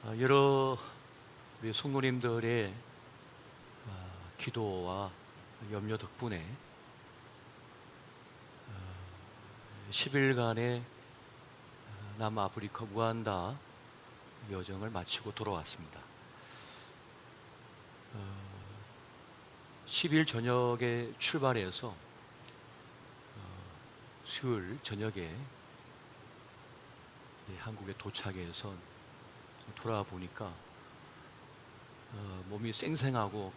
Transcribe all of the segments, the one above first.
여러 우리 성도님들의 기도와 염려 덕분에 10일간의 남아프리카 우간다 여정을 마치고 돌아왔습니다. 10일 저녁에 출발해서 수요일 저녁에 한국에 도착해서 돌아보니까 몸이 쌩쌩하고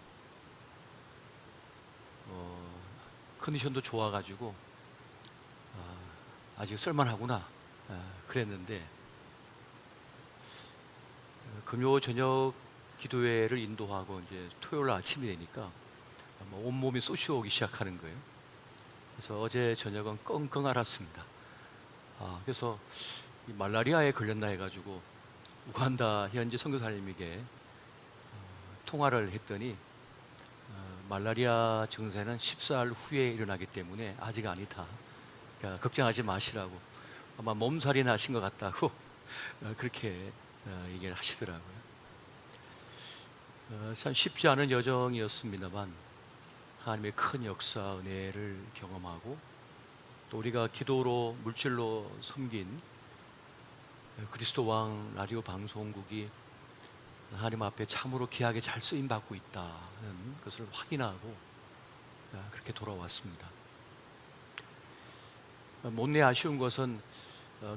컨디션도 좋아가지고 아직 쓸만하구나 그랬는데, 금요 저녁 기도회를 인도하고 이제 토요일 아침이 되니까 온몸이 쑤시오기 시작하는 거예요. 그래서 어제 저녁은 끙끙 앓았습니다. 그래서 이 말라리아에 걸렸나 해가지고 우간다 현지 선교사님에게 통화를 했더니 말라리아 증세는 14일 후에 일어나기 때문에 아직 아니다. 그러니까 걱정하지 마시라고, 아마 몸살이 나신 것 같다고 그렇게 얘기를 하시더라고요. 참 쉽지 않은 여정이었습니다만 하나님의 큰 역사 은혜를 경험하고, 또 우리가 기도로 물질로 섬긴 그리스도 왕 라디오 방송국이 하나님 앞에 참으로 귀하게 잘 쓰임 받고 있다는 것을 확인하고 그렇게 돌아왔습니다. 못내 아쉬운 것은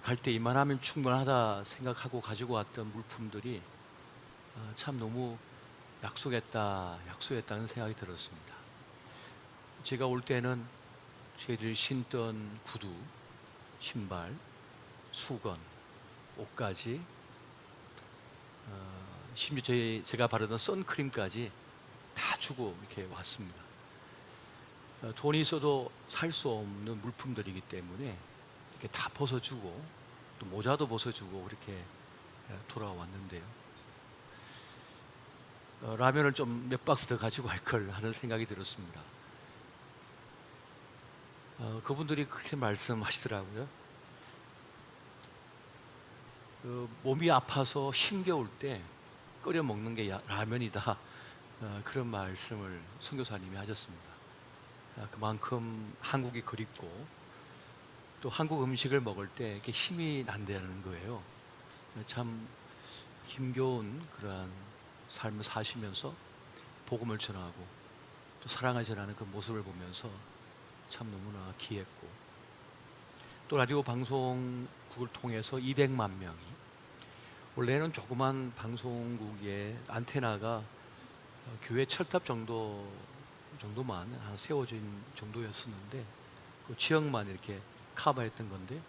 갈 때 이만하면 충분하다 생각하고 가지고 왔던 물품들이 참 너무 약속했다는 생각이 들었습니다. 제가 올 때는 저희들이 신던 구두, 신발, 수건, 옷까지, 심지어 제가 바르던 선크림까지 다 주고 이렇게 왔습니다. 돈이 있어도 살 수 없는 물품들이기 때문에 이렇게 다 벗어주고, 또 모자도 벗어주고 그렇게 돌아왔는데요. 라면을 좀 몇 박스 더 가지고 갈 걸 하는 생각이 들었습니다. 그분들이 그렇게 말씀하시더라고요. 몸이 아파서 힘겨울 때 끓여 먹는 게 라면이다, 그런 말씀을 선교사님이 하셨습니다. 그만큼 한국이 그립고, 또 한국 음식을 먹을 때 이렇게 힘이 난다는 거예요. 참 힘겨운 그러한 삶을 사시면서 복음을 전하고 또 사랑을 전하는 그 모습을 보면서 참 너무나 귀했고, 또 라디오 방송국을 통해서 200만 명이, 원래는 조그만 방송국의 안테나가 교회 철탑 정도만 세워진 정도였었는데, 그 지역만 이렇게 커버했던 건데,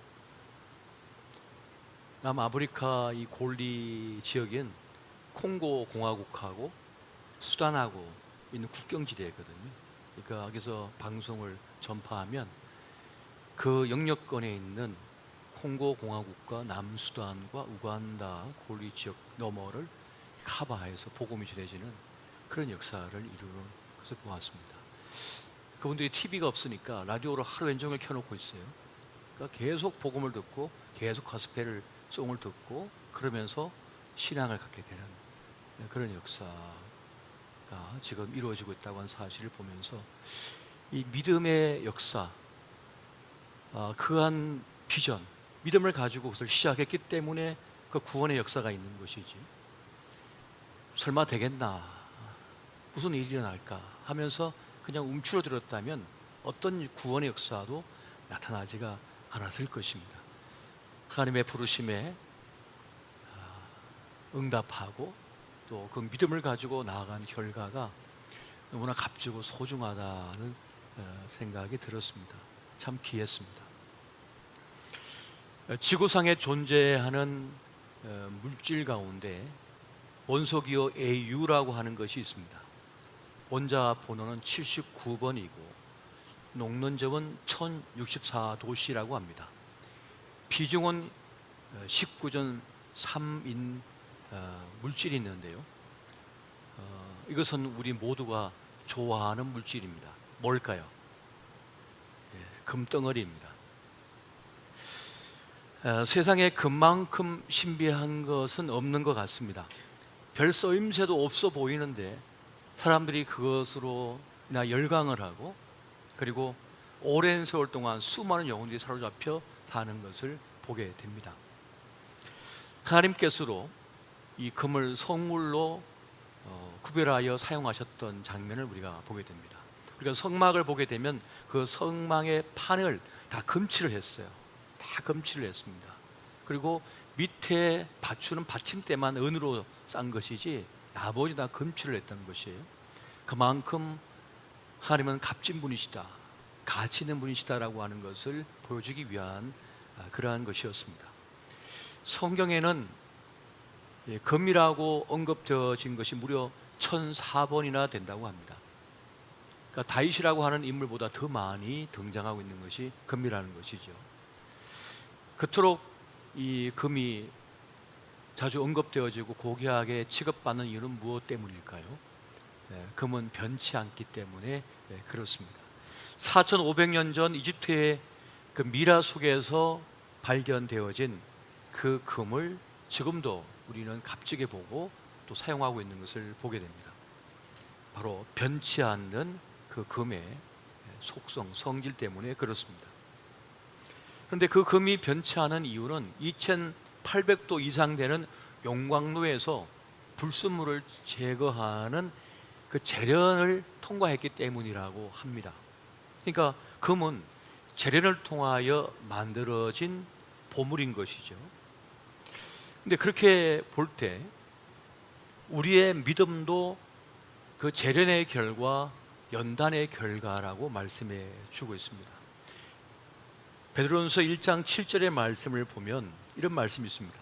남아프리카 이 골리 지역인 콩고 공화국하고 수단하고 있는 국경지대거든요. 그러니까 여기서 방송을 전파하면 그 영역권에 있는 콩고 공화국과 남수단과 우간다 골리 지역 너머를 커버해서 복음이 전해지는 그런 역사를 이루는 것을 보았습니다. 그분들이 TV가 없으니까 라디오로 하루 온종일 켜놓고 있어요. 그러니까 계속 복음을 듣고 계속 가스펠 송을 듣고 그러면서 신앙을 갖게 되는 그런 역사가 지금 이루어지고 있다고 하는 사실을 보면서, 이 믿음의 역사, 그한 비전, 믿음을 가지고 그것을 시작했기 때문에 그 구원의 역사가 있는 것이지, 설마 되겠나, 무슨 일이 일어날까 하면서 그냥 움츠러들었다면 어떤 구원의 역사도 나타나지가 않았을 것입니다. 하나님의 부르심에 응답하고 또 그 믿음을 가지고 나아간 결과가 너무나 값지고 소중하다는 생각이 들었습니다. 참 귀했습니다. 지구상에 존재하는 물질 가운데 원소기호 AU라고 하는 것이 있습니다. 원자 번호는 79번이고 녹는점은 1064도씨라고 합니다. 비중은 19전 3인 물질이 있는데요, 이것은 우리 모두가 좋아하는 물질입니다. 뭘까요? 금덩어리입니다. 세상에 금만큼 신비한 것은 없는 것 같습니다. 별 쓰임새도 없어 보이는데 사람들이 그것으로 나 열광을 하고, 그리고 오랜 세월 동안 수많은 영혼들이 사로잡혀 사는 것을 보게 됩니다. 하나님께서도 이 금을 성물로 구별하여 사용하셨던 장면을 우리가 보게 됩니다. 우리가 성막을 보게 되면 그 성막의 판을 다 금칠을 했어요. 다 금칠을 했습니다. 그리고 밑에 받추는 받침대만 은으로 싼 것이지 나머지 다 금칠을 했던 것이에요. 그만큼 하나님은 값진 분이시다, 가치 있는 분이시다라고 하는 것을 보여주기 위한 그러한 것이었습니다. 성경에는 금이라고 언급되어진 것이 무려 1004번이나 된다고 합니다. 그러니까 다윗이라고 하는 인물보다 더 많이 등장하고 있는 것이 금이라는 것이죠. 그토록 이 금이 자주 언급되어지고 고귀하게 취급받는 이유는 무엇 때문일까요? 금은 변치 않기 때문에 그렇습니다. 4500년 전 이집트의 그 미라 속에서 발견되어진 그 금을 지금도 우리는 값지게 보고 또 사용하고 있는 것을 보게 됩니다. 바로 변치 않는 그 금의 속성, 성질 때문에 그렇습니다. 그런데 그 금이 변치 않은 이유는 2800도 이상 되는 용광로에서 불순물을 제거하는 그 재련을 통과했기 때문이라고 합니다. 그러니까 금은 재련을 통하여 만들어진 보물인 것이죠. 근데 그렇게 볼 때 우리의 믿음도 그 재련의 결과, 연단의 결과라고 말씀해 주고 있습니다. 베드로전서 1장 7절의 말씀을 보면 이런 말씀이 있습니다.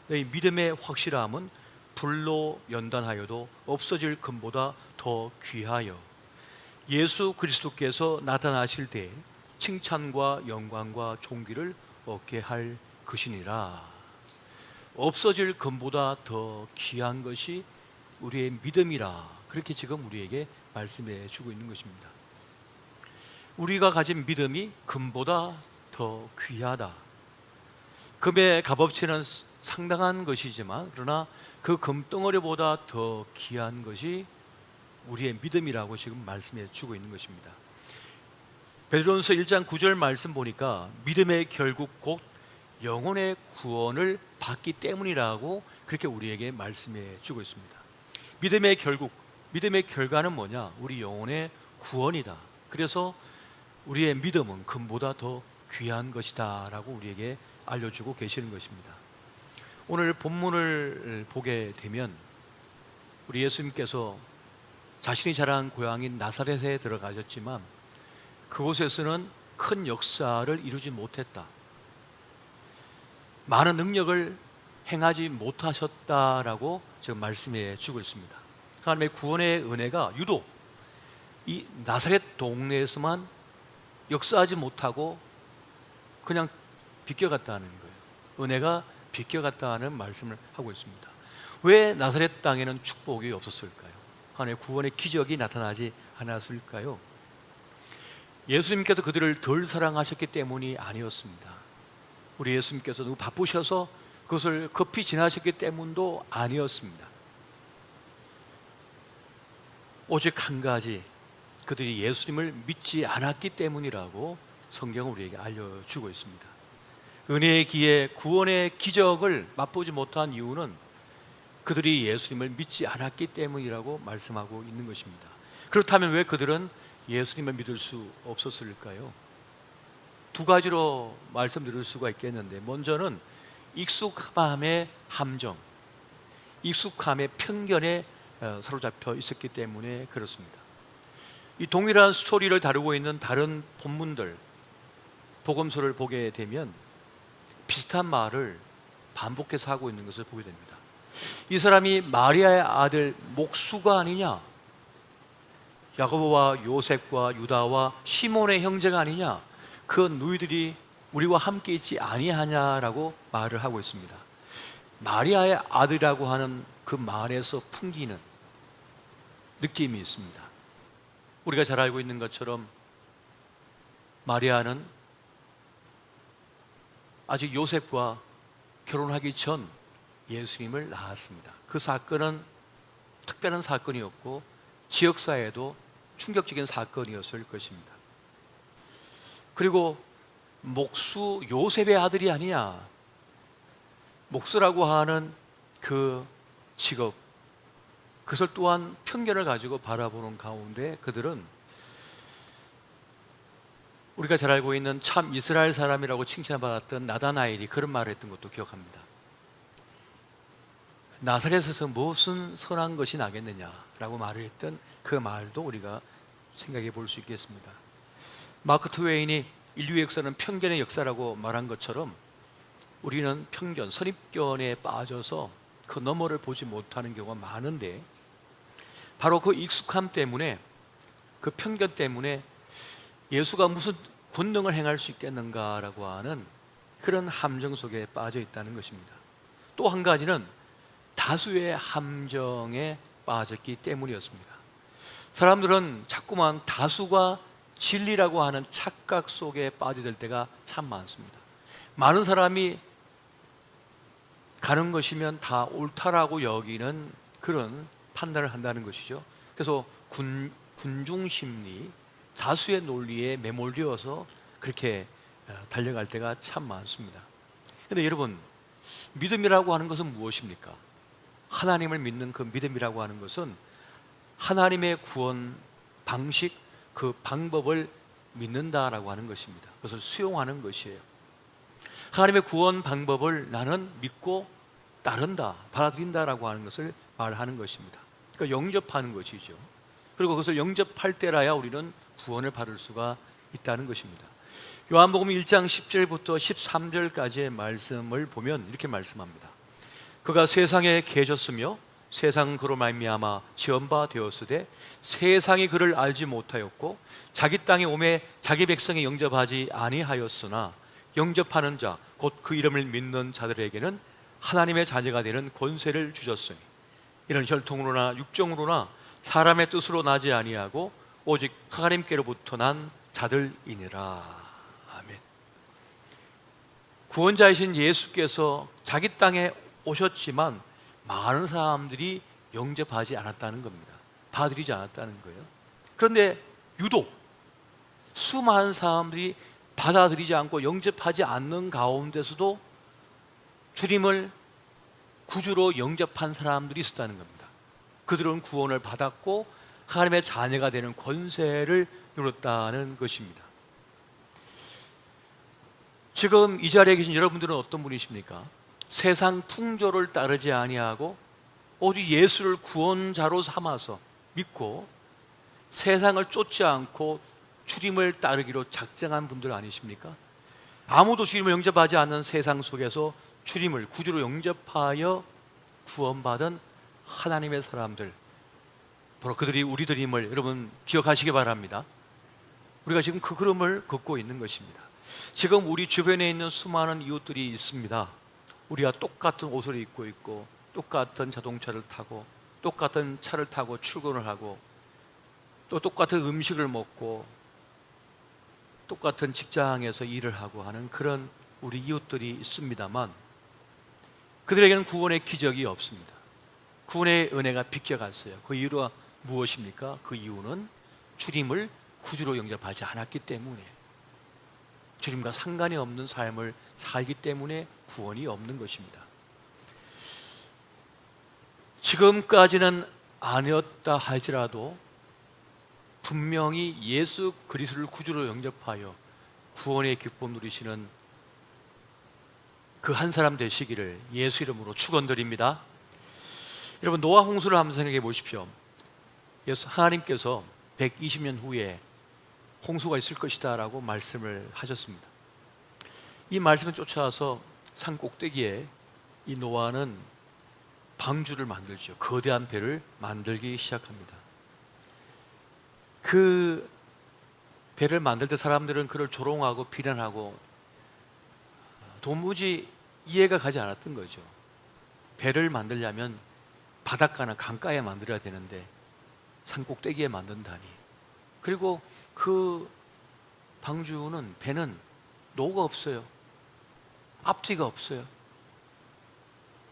너희 믿음의 확실함은 불로 연단하여도 없어질 금보다 더 귀하여 예수 그리스도께서 나타나실 때 칭찬과 영광과 존귀를 얻게 할 것이니라. 없어질 금보다 더 귀한 것이 우리의 믿음이라, 그렇게 지금 우리에게 말씀해 주고 있는 것입니다. 우리가 가진 믿음이 금보다 더 귀하다. 금의 값어치는 상당한 것이지만 그러나 그 금덩어리보다 더 귀한 것이 우리의 믿음이라고 지금 말씀해 주고 있는 것입니다. 베드로전서 1장 9절 말씀 보니까 믿음의 결국 곧 영혼의 구원을 받기 때문이라고 그렇게 우리에게 말씀해 주고 있습니다. 믿음의 결국, 믿음의 결과는 뭐냐? 우리 영혼의 구원이다. 그래서 우리의 믿음은 금보다 더 귀한 것이다 라고 우리에게 알려주고 계시는 것입니다. 오늘 본문을 보게 되면 우리 예수님께서 자신이 자란 고향인 나사렛에 들어가셨지만 그곳에서는 큰 역사를 이루지 못했다, 많은 능력을 행하지 못하셨다라고 지금 말씀해 주고 있습니다. 하나님의 구원의 은혜가 유독 이 나사렛 동네에서만 역사하지 못하고 그냥 비껴갔다는 거예요. 은혜가 비껴갔다는 말씀을 하고 있습니다. 왜 나사렛 땅에는 축복이 없었을까요? 하나님의 구원의 기적이 나타나지 않았을까요? 예수님께서 그들을 덜 사랑하셨기 때문이 아니었습니다. 우리 예수님께서 너무 바쁘셔서 그것을 급히 지나셨기 때문도 아니었습니다. 오직 한 가지, 그들이 예수님을 믿지 않았기 때문이라고 성경은 우리에게 알려주고 있습니다. 은혜의 기회, 구원의 기적을 맛보지 못한 이유는 그들이 예수님을 믿지 않았기 때문이라고 말씀하고 있는 것입니다. 그렇다면 왜 그들은 예수님을 믿을 수 없었을까요? 두 가지로 말씀드릴 수가 있겠는데, 먼저는 익숙함의 함정, 익숙함의 편견에 사로잡혀 있었기 때문에 그렇습니다. 이 동일한 스토리를 다루고 있는 다른 본문들, 복음서를 보게 되면 비슷한 말을 반복해서 하고 있는 것을 보게 됩니다. 이 사람이 마리아의 아들 목수가 아니냐, 야고보와 요셉과 유다와 시몬의 형제가 아니냐, 그 누이들이 우리와 함께 있지 아니하냐라고 말을 하고 있습니다. 마리아의 아들이라고 하는 그 말에서 풍기는 느낌이 있습니다. 우리가 잘 알고 있는 것처럼 마리아는 아직 요셉과 결혼하기 전 예수님을 낳았습니다. 그 사건은 특별한 사건이었고 지역사회에도 충격적인 사건이었을 것입니다. 그리고 목수 요셉의 아들이 아니냐, 목수라고 하는 그 직업, 그것을 또한 편견을 가지고 바라보는 가운데 그들은 우리가 잘 알고 있는 참 이스라엘 사람이라고 칭찬받았던 나다나엘이 그런 말을 했던 것도 기억합니다. 나사렛에서 무슨 선한 것이 나겠느냐라고 말을 했던 그 말도 우리가 생각해 볼 수 있겠습니다. 마크 트웨인이 인류의 역사는 편견의 역사라고 말한 것처럼 우리는 편견, 선입견에 빠져서 그 너머를 보지 못하는 경우가 많은데, 바로 그 익숙함 때문에, 그 편견 때문에 예수가 무슨 권능을 행할 수 있겠는가라고 하는 그런 함정 속에 빠져 있다는 것입니다. 또 한 가지는 다수의 함정에 빠졌기 때문이었습니다. 사람들은 자꾸만 다수가 진리라고 하는 착각 속에 빠져들 때가 참 많습니다. 많은 사람이 가는 것이면 다 옳다라고 여기는 그런 판단을 한다는 것이죠. 그래서 군중심리, 다수의 논리에 매몰되어서 그렇게 달려갈 때가 참 많습니다. 그런데 여러분, 믿음이라고 하는 것은 무엇입니까? 하나님을 믿는 그 믿음이라고 하는 것은 하나님의 구원 방식, 그 방법을 믿는다라고 하는 것입니다. 그것을 수용하는 것이에요. 하나님의 구원 방법을 나는 믿고 따른다, 받아들인다라고 하는 것을 말하는 것입니다. 그러니까 영접하는 것이죠. 그리고 그것을 영접할 때라야 우리는 구원을 받을 수가 있다는 것입니다. 요한복음 1장 10절부터 13절까지의 말씀을 보면 이렇게 말씀합니다. 그가 세상에 계셨으며 세상은 그로 말미암아 지은 바 되었으되 세상이 그를 알지 못하였고 자기 땅에 오매 자기 백성이 영접하지 아니하였으나 영접하는 자 곧 그 이름을 믿는 자들에게는 하나님의 자녀가 되는 권세를 주셨으니 이런 혈통으로나 육정으로나 사람의 뜻으로 나지 아니하고 오직 하나님께로부터 난 자들이니라. 아멘. 구원자이신 예수께서 자기 땅에 오셨지만 많은 사람들이 영접하지 않았다는 겁니다. 받아들이지 않았다는 거예요. 그런데 유독 수많은 사람들이 받아들이지 않고 영접하지 않는 가운데서도 주님을 구주로 영접한 사람들이 있었다는 겁니다. 그들은 구원을 받았고 하나님의 자녀가 되는 권세를 누렸다는 것입니다. 지금 이 자리에 계신 여러분들은 어떤 분이십니까? 세상 풍조를 따르지 아니하고 오직 예수를 구원자로 삼아서 믿고 세상을 쫓지 않고 주님을 따르기로 작정한 분들 아니십니까? 아무도 주님을 영접하지 않는 세상 속에서 주님을 구주로 영접하여 구원받은 하나님의 사람들, 바로 그들이 우리들임을 여러분 기억하시기 바랍니다. 우리가 지금 그 흐름을 걷고 있는 것입니다. 지금 우리 주변에 있는 수많은 이웃들이 있습니다. 우리가 똑같은 옷을 입고 있고 똑같은 자동차를 타고 똑같은 차를 타고 출근을 하고 또 똑같은 음식을 먹고 똑같은 직장에서 일을 하고 하는 그런 우리 이웃들이 있습니다만 그들에게는 구원의 기적이 없습니다. 구원의 은혜가 비껴갔어요. 그 이유가 무엇입니까? 그 이유는 주님을 구주로 영접하지 않았기 때문에, 주님과 상관이 없는 삶을 살기 때문에 구원이 없는 것입니다. 지금까지는 아니었다 할지라도 분명히 예수 그리스도를 구주로 영접하여 구원의 기쁨 누리시는 그 한 사람 되시기를 예수 이름으로 축원드립니다. 여러분, 노아 홍수를 한번 생각해 보십시오. 하나님께서 120년 후에 홍수가 있을 것이다 라고 말씀을 하셨습니다. 이 말씀을 쫓아와서 산 꼭대기에 이 노아는 방주를 만들죠. 거대한 배를 만들기 시작합니다. 그 배를 만들 때 사람들은 그를 조롱하고 비난하고 도무지 이해가 가지 않았던 거죠. 배를 만들려면 바닷가나 강가에 만들어야 되는데 산 꼭대기에 만든다니. 그리고 그 방주는 배는 노가 없어요. 앞뒤가 없어요.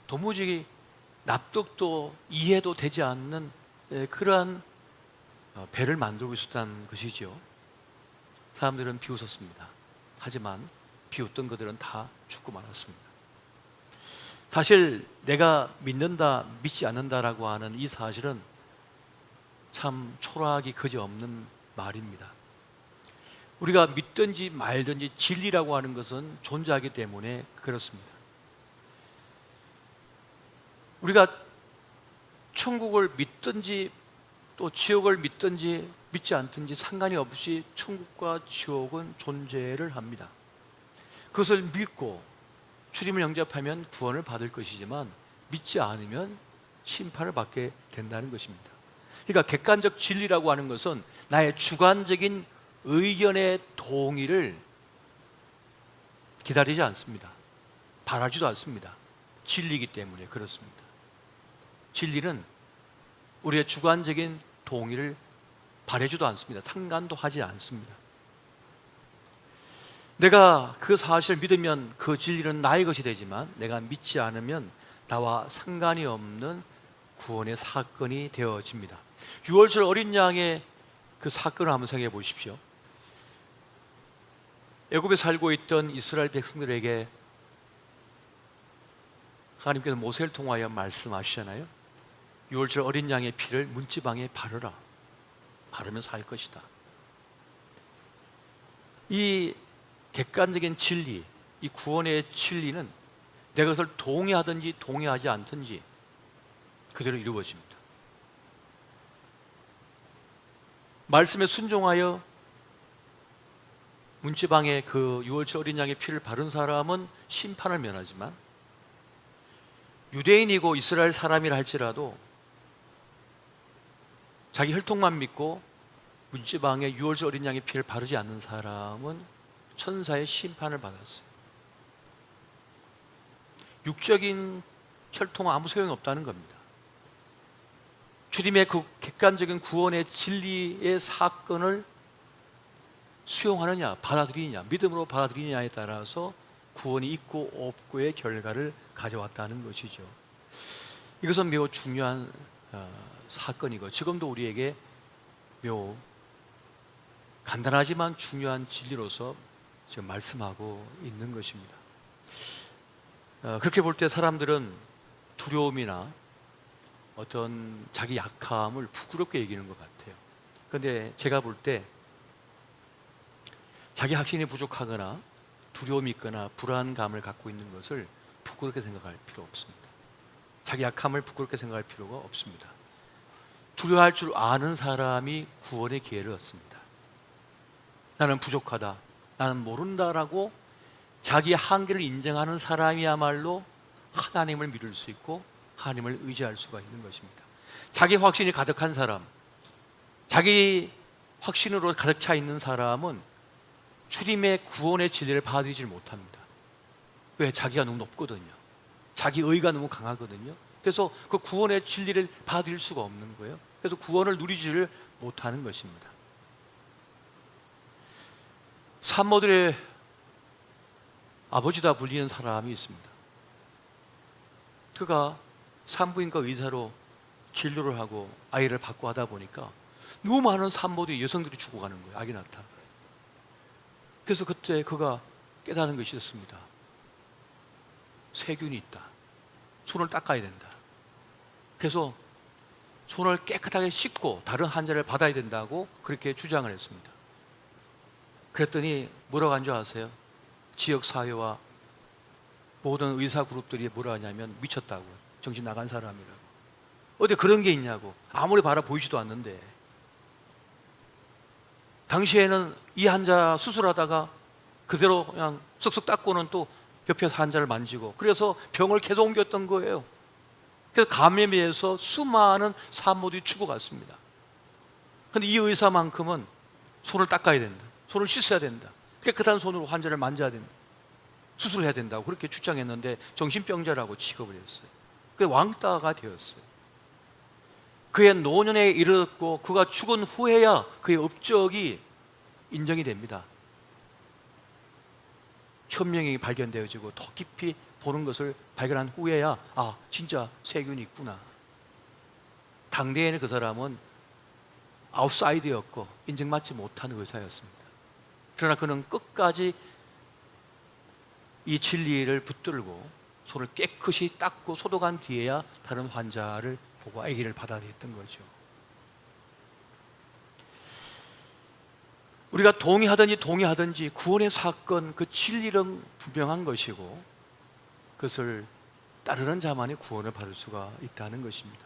도무지 납득도 이해도 되지 않는 그러한 배를 만들고 있었다는 것이죠. 사람들은 비웃었습니다. 하지만 비웃던 그들은 다 죽고 말았습니다. 사실 내가 믿는다, 믿지 않는다라고 하는 이 사실은 참 초라하기 그지없는 말입니다. 우리가 믿든지 말든지 진리라고 하는 것은 존재하기 때문에 그렇습니다. 우리가 천국을 믿든지 또 지옥을 믿든지 믿지 않든지 상관이 없이 천국과 지옥은 존재를 합니다. 그것을 믿고 주님을 영접하면 구원을 받을 것이지만 믿지 않으면 심판을 받게 된다는 것입니다. 그러니까 객관적 진리라고 하는 것은 나의 주관적인 의견의 동의를 기다리지 않습니다. 바라지도 않습니다. 진리이기 때문에 그렇습니다. 진리는 우리의 주관적인 동의를 바라지도 않습니다. 상관도 하지 않습니다. 내가 그 사실을 믿으면 그 진리는 나의 것이 되지만 내가 믿지 않으면 나와 상관이 없는 구원의 사건이 되어집니다. 6월절 어린 양의 그 사건을 한번 생각해 보십시오. 애굽에 살고 있던 이스라엘 백성들에게 하나님께서 모세를 통하여 말씀하시잖아요. 6월절 어린 양의 피를 문지방에 바르라. 바르면 살 것이다. 이 객관적인 진리, 이 구원의 진리는 내가 그것을 동의하든지 동의하지 않든지 그대로 이루어집니다. 말씀에 순종하여 문지방에 그 6월절 어린 양의 피를 바른 사람은 심판을 면하지만 유대인이고 이스라엘 사람이라 할지라도 자기 혈통만 믿고 문지방에 6월절 어린 양의 피를 바르지 않는 사람은 천사의 심판을 받았어요. 육적인 혈통은 아무 소용이 없다는 겁니다. 주님의 그 객관적인 구원의 진리의 사건을 수용하느냐, 받아들이느냐, 믿음으로 받아들이느냐에 따라서 구원이 있고 없고의 결과를 가져왔다는 것이죠. 이것은 매우 중요한 사건이고 지금도 우리에게 매우 간단하지만 중요한 진리로서 지금 말씀하고 있는 것입니다. 그렇게 볼 때 사람들은 두려움이나 어떤 자기 약함을 부끄럽게 여기는 것 같아요. 그런데 제가 볼 때 자기 확신이 부족하거나 두려움이 있거나 불안감을 갖고 있는 것을 부끄럽게 생각할 필요 없습니다. 자기 약함을 부끄럽게 생각할 필요가 없습니다. 두려워할 줄 아는 사람이 구원의 기회를 얻습니다. 나는 부족하다, 나는 모른다라고 자기 한계를 인정하는 사람이야말로 하나님을 믿을 수 있고 하나님을 의지할 수가 있는 것입니다. 자기 확신이 가득한 사람, 자기 확신으로 가득 차 있는 사람은 주님의 구원의 진리를 받아들이지 못합니다. 왜? 자기가 너무 높거든요. 자기 의가 너무 강하거든요. 그래서 그 구원의 진리를 받아들일 수가 없는 거예요. 그래서 구원을 누리지를 못하는 것입니다. 산모들의 아버지다 불리는 사람이 있습니다. 그가 산부인과 의사로 진료를 하고 아이를 받고 하다 보니까 너무 많은 산모들이 여성들이 죽어가는 거예요. 아기 낳다. 그래서 그때 그가 깨달은 것이 있었습니다. 세균이 있다. 손을 닦아야 된다. 그래서 손을 깨끗하게 씻고 다른 환자를 받아야 된다고 그렇게 주장을 했습니다. 그랬더니 뭐라고 한 줄 아세요? 지역사회와 모든 의사 그룹들이 뭐라 하냐면 미쳤다고, 정신 나간 사람이라고. 어디 그런 게 있냐고. 아무리 바라 보이지도 않는데. 당시에는 이 환자 수술하다가 그대로 그냥 쓱쓱 닦고는 또 옆에서 환자를 만지고, 그래서 병을 계속 옮겼던 거예요. 그래서 감염에 의해서 수많은 산모들이 죽어갔습니다. 그런데 이 의사만큼은 손을 닦아야 된다, 손을 씻어야 된다, 깨끗한 손으로 환자를 만져야 된다, 수술을 해야 된다고 그렇게 주장했는데 정신병자라고 취급을 했어요. 그게 왕따가 되었어요. 그의 노년에 이르렀고 그가 죽은 후에야 그의 업적이 인정이 됩니다. 현명이 발견되어지고 더 깊이 보는 것을 발견한 후에야 진짜 세균이 있구나. 당대에는 그 사람은 아웃사이드였고 인정받지 못한 의사였습니다. 그러나 그는 끝까지 이 진리를 붙들고 손을 깨끗이 닦고 소독한 뒤에야 다른 환자를 보고 아기를 받아냈던 거죠. 우리가 동의하든지 구원의 사건, 그 진리는 분명한 것이고 그것을 따르는 자만이 구원을 받을 수가 있다는 것입니다.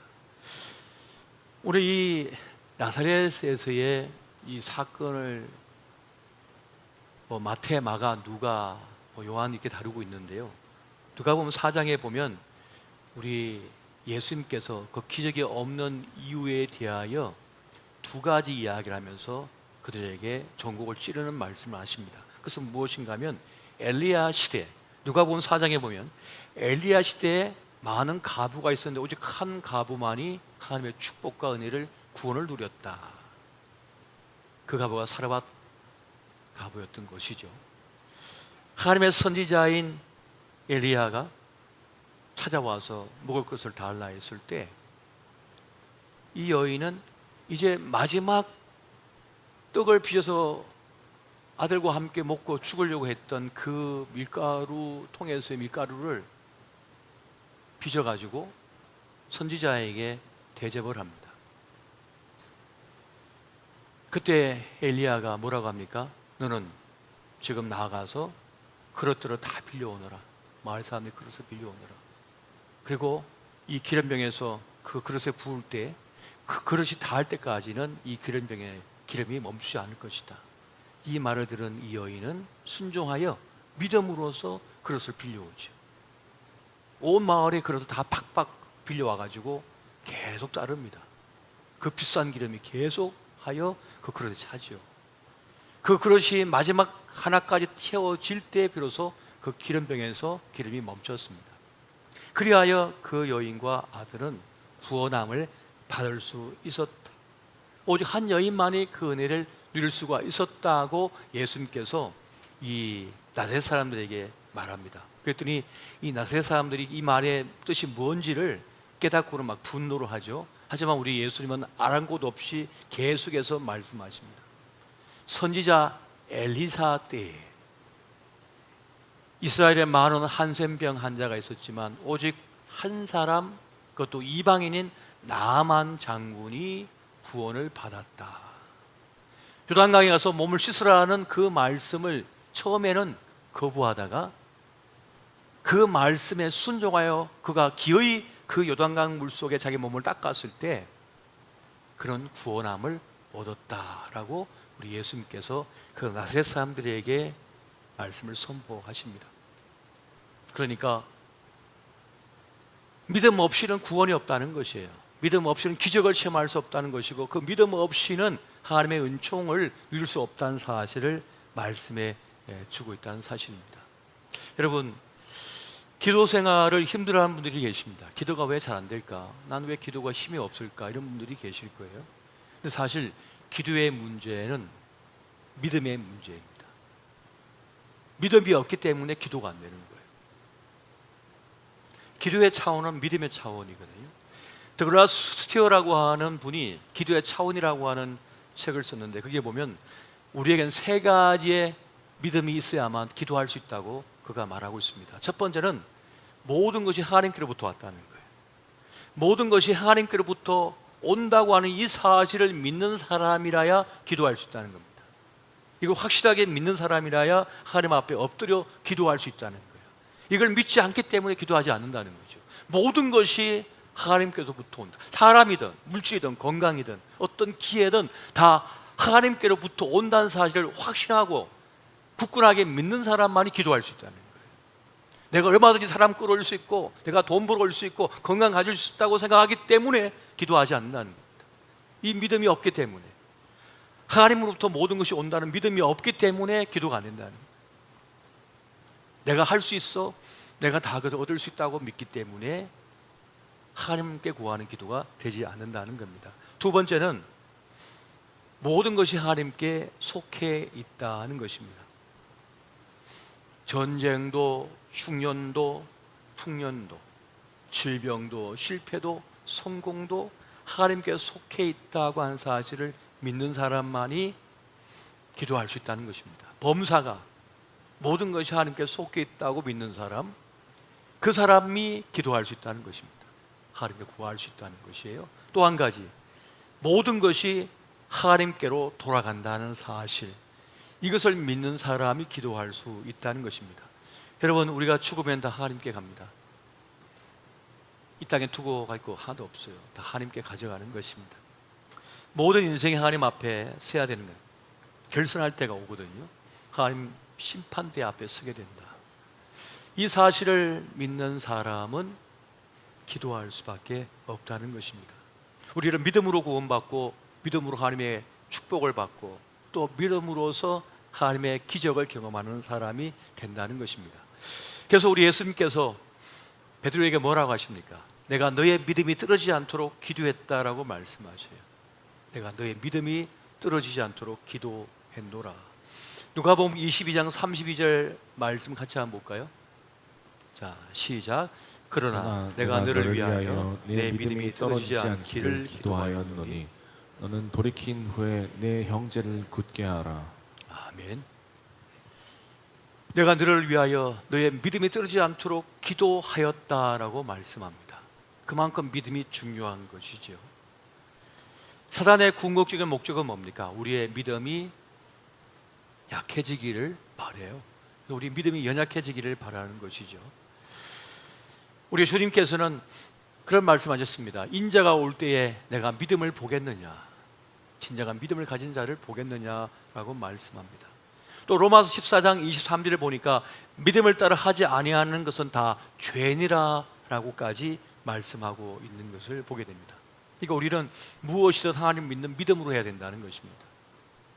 우리 이 나사렛에서의 이 사건을 마태, 마가, 누가, 요한 이렇게 다루고 있는데요. 누가 보면 4장에 보면 우리 예수님께서 그 기적이 없는 이유에 대하여 두 가지 이야기를 하면서 그들에게 전곡을 찌르는 말씀을 하십니다. 그것은 무엇인가 하면 엘리야 시대, 누가 보면 4장에 보면 엘리야 시대에 많은 가부가 있었는데 오직 한 가부만이 하나님의 축복과 은혜를 구원을 누렸다. 그 가부가 사르밧 가부였던 것이죠. 하나님의 선지자인 엘리야가 찾아와서 먹을 것을 달라 했을 때 이 여인은 이제 마지막 떡을 빚어서 아들과 함께 먹고 죽으려고 했던 그 밀가루 통에서의 밀가루를 빚어가지고 선지자에게 대접을 합니다. 그때 엘리야가 뭐라고 합니까? 너는 지금 나가서 그릇들을 다 빌려오너라. 마을 사람들이 그릇을 빌려오너라. 그리고 이 기름병에서 그 그릇에 부을 때 그 그릇이 닿을 때까지는 이 기름병에 기름이 멈추지 않을 것이다. 이 말을 들은 이 여인은 순종하여 믿음으로써 그릇을 빌려오죠. 온 마을에 그릇을 다 팍팍 빌려와가지고 계속 따릅니다. 그 비싼 기름이 계속하여 그 그릇에 차지요. 그 그릇이 마지막 하나까지 채워질 때 비로소 그 기름병에서 기름이 멈췄습니다. 그리하여 그 여인과 아들은 구원함을 받을 수 있었다. 오직 한 여인만이 그 은혜를 누릴 수가 있었다고 예수님께서 이 나사렛 사람들에게 말합니다. 그랬더니 이 나사렛 사람들이 이 말의 뜻이 뭔지를 깨닫고는 막 분노를 하죠. 하지만 우리 예수님은 아랑곳 없이 계속해서 말씀하십니다. 선지자 엘리사 때에 이스라엘에 많은 한센병 환자가 있었지만 오직 한 사람, 그것도 이방인인 나아만 장군이 구원을 받았다. 요단강에 가서 몸을 씻으라는 그 말씀을 처음에는 거부하다가 그 말씀에 순종하여 그가 기어이 그 요단강 물속에 자기 몸을 닦았을 때 그런 구원함을 얻었다라고 우리 예수님께서 그 나사렛 사람들에게 말씀을 선포하십니다. 그러니까 믿음 없이는 구원이 없다는 것이에요. 믿음 없이는 기적을 체험할 수 없다는 것이고 그 믿음 없이는 하나님의 은총을 누릴 수 없다는 사실을 말씀해 주고 있다는 사실입니다. 여러분, 기도 생활을 힘들어하는 분들이 계십니다. 기도가 왜 잘 안 될까? 난 왜 기도가 힘이 없을까? 이런 분들이 계실 거예요. 근데 사실 기도의 문제는 믿음의 문제입니다. 믿음이 없기 때문에 기도가 안 되는 거예요. 기도의 차원은 믿음의 차원이거든요. 더글라스 스튜어라고 하는 분이 기도의 차원이라고 하는 책을 썼는데 거기에 보면 우리에겐 세 가지의 믿음이 있어야만 기도할 수 있다고 그가 말하고 있습니다. 첫 번째는 모든 것이 하나님께로부터 왔다는 거예요. 모든 것이 하나님께로부터 온다고 하는 이 사실을 믿는 사람이라야 기도할 수 있다는 겁니다. 이걸 확실하게 믿는 사람이라야 하나님 앞에 엎드려 기도할 수 있다는 거예요. 이걸 믿지 않기 때문에 기도하지 않는다는 거죠. 모든 것이 하나님께로부터 온다. 사람이든 물질이든 건강이든 어떤 기회든 다 하나님께로부터 온다는 사실을 확신하고 굳건하게 믿는 사람만이 기도할 수 있다는 거예요. 내가 얼마든지 사람 끌어올 수 있고 내가 돈 벌어올 수 있고 건강 가질 수 있다고 생각하기 때문에 기도하지 않는다는 겁니다. 이 믿음이 없기 때문에, 하나님으로부터 모든 것이 온다는 믿음이 없기 때문에 기도가 안 된다는 거예요. 내가 할 수 있어, 내가 다 그것을 얻을 수 있다고 믿기 때문에 하나님께 구하는 기도가 되지 않는다는 겁니다. 두 번째는 모든 것이 하나님께 속해 있다는 것입니다. 전쟁도, 흉년도, 풍년도, 질병도, 실패도, 성공도 하나님께 속해 있다고 하는 사실을 믿는 사람만이 기도할 수 있다는 것입니다. 범사가 모든 것이 하나님께 속해 있다고 믿는 사람, 그 사람이 기도할 수 있다는 것입니다. 하나님께 구할 수 있다는 것이에요. 또 한 가지, 모든 것이 하나님께로 돌아간다는 사실, 이것을 믿는 사람이 기도할 수 있다는 것입니다. 여러분, 우리가 죽으면 다 하나님께 갑니다. 이 땅에 두고 갈 거 하나도 없어요. 다 하나님께 가져가는 것입니다. 모든 인생이 하나님 앞에 서야 되는 거예요. 결선할 때가 오거든요. 하나님 심판대 앞에 서게 된다. 이 사실을 믿는 사람은 기도할 수밖에 없다는 것입니다. 우리는 믿음으로 구원받고, 믿음으로 하나님의 축복을 받고, 또 믿음으로서 하나님의 기적을 경험하는 사람이 된다는 것입니다. 그래서 우리 예수님께서 베드로에게 뭐라고 하십니까? 내가 너의 믿음이 떨어지지 않도록 기도했다라고 말씀하셔요. 내가 너의 믿음이 떨어지지 않도록 기도했노라. 누가복음 22장 32절 말씀 같이 한번 볼까요? 자, 시작. 그러나 내가 너를 위하여 내 믿음이 떨어지지 않기를 기도하였노니 너는 돌이킨 후에 내 형제를 굳게 하라. 아멘. 내가 너를 위하여 너의 믿음이 떨어지지 않도록 기도하였다라고 말씀합니다. 그만큼 믿음이 중요한 것이죠. 사단의 궁극적인 목적은 뭡니까? 우리의 믿음이 약해지기를 바라요. 우리 믿음이 연약해지기를 바라는 것이죠. 우리 주님께서는 그런 말씀하셨습니다. 인자가 올 때에 내가 믿음을 보겠느냐, 진정한 믿음을 가진 자를 보겠느냐라고 말씀합니다. 또 로마서 14장 23절을 보니까 믿음을 따라 하지 아니하는 것은 다 죄니라라고까지 말씀하고 있는 것을 보게 됩니다. 그러니까 우리는 무엇이든 하나님 믿는 믿음으로 해야 된다는 것입니다.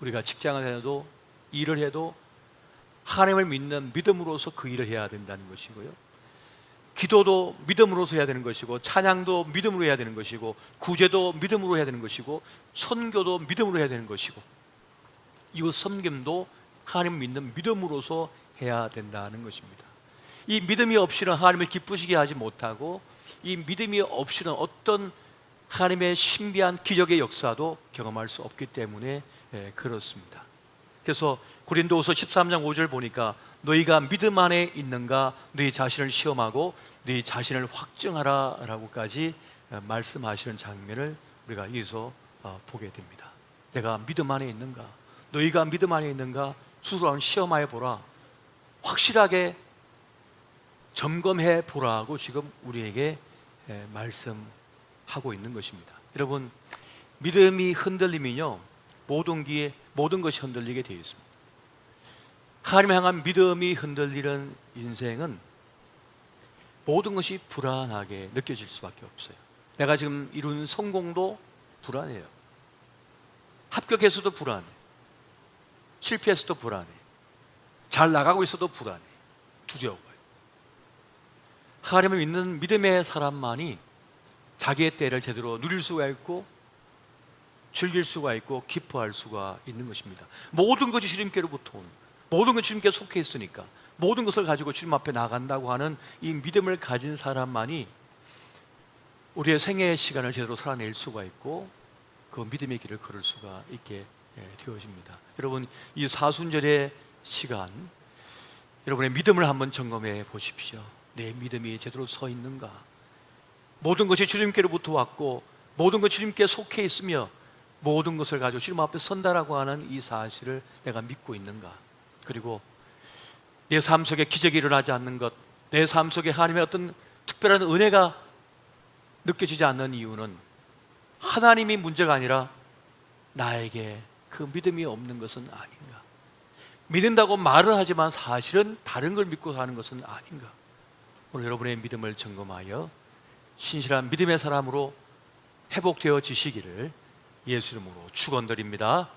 우리가 직장을 해도 일을 해도 하나님을 믿는 믿음으로서 그 일을 해야 된다는 것이고요. 기도도 믿음으로서 해야 되는 것이고, 찬양도 믿음으로 해야 되는 것이고, 구제도 믿음으로 해야 되는 것이고, 선교도 믿음으로 해야 되는 것이고, 이웃 섬김도 하나님 믿는 믿음으로서 해야 된다는 것입니다. 이 믿음이 없이는 하나님을 기쁘시게 하지 못하고, 이 믿음이 없이는 어떤 하나님의 신비한 기적의 역사도 경험할 수 없기 때문에 그렇습니다. 그래서 고린도후서 13장 5절 보니까 너희가 믿음 안에 있는가 너희 자신을 시험하고 너희 자신을 확증하라 라고까지 말씀하시는 장면을 우리가 여기서 보게 됩니다. 내가 믿음 안에 있는가, 너희가 믿음 안에 있는가 스스로 시험하여 보라, 확실하게 점검해 보라고 지금 우리에게 말씀하고 있는 것입니다. 여러분, 믿음이 흔들리면요 모든 것이 흔들리게 되어 있습니다. 하나님 향한 믿음이 흔들리는 인생은 모든 것이 불안하게 느껴질 수밖에 없어요. 내가 지금 이룬 성공도 불안해요. 합격해서도 불안해. 실패해서도 불안해. 잘 나가고 있어도 불안해. 두려워요. 하나님을 믿는 믿음의 사람만이 자기의 때를 제대로 누릴 수가 있고 즐길 수가 있고 기뻐할 수가 있는 것입니다. 모든 것이 주님께로부터 오는, 모든 것이 주님께 속해 있으니까 모든 것을 가지고 주님 앞에 나간다고 하는 이 믿음을 가진 사람만이 우리의 생애의 시간을 제대로 살아낼 수가 있고 그 믿음의 길을 걸을 수가 있게 되어집니다. 여러분, 이 사순절의 시간, 여러분의 믿음을 한번 점검해 보십시오. 내 믿음이 제대로 서 있는가? 모든 것이 주님께로부터 왔고 모든 것이 주님께 속해 있으며 모든 것을 가지고 주님 앞에 선다라고 하는 이 사실을 내가 믿고 있는가? 그리고 내 삶 속에 기적이 일어나지 않는 것, 내 삶 속에 하나님의 어떤 특별한 은혜가 느껴지지 않는 이유는 하나님이 문제가 아니라 나에게 그 믿음이 없는 것은 아닌가? 믿는다고 말을 하지만 사실은 다른 걸 믿고 사는 것은 아닌가? 오늘 여러분의 믿음을 점검하여 신실한 믿음의 사람으로 회복되어지시기를 예수 이름으로 축원드립니다.